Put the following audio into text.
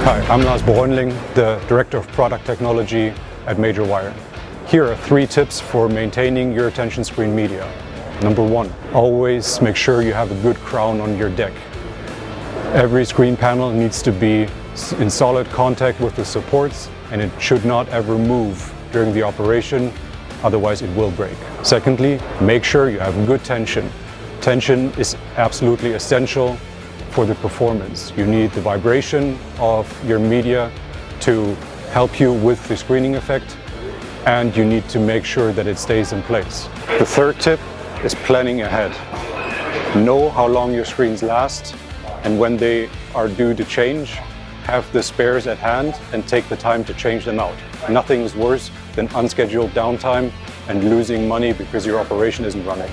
Hi, I'm Lars Bräunling, the Director of Product Technology at MajorWire. Here are 3 tips for maintaining your attention screen media. Number 1, always make sure you have a good crown on your deck. Every screen panel needs to be in solid contact with the supports, and it should not ever move during the operation, otherwise it will break. Secondly, make sure you have good tension. Tension is absolutely essential for the performance. You need the vibration of your media to help you with the screening effect, and you need to make sure that it stays in place. The third tip is planning ahead. Know how long your screens last, and when they are due to change, have the spares at hand and take the time to change them out. Nothing is worse than unscheduled downtime and losing money because your operation isn't running.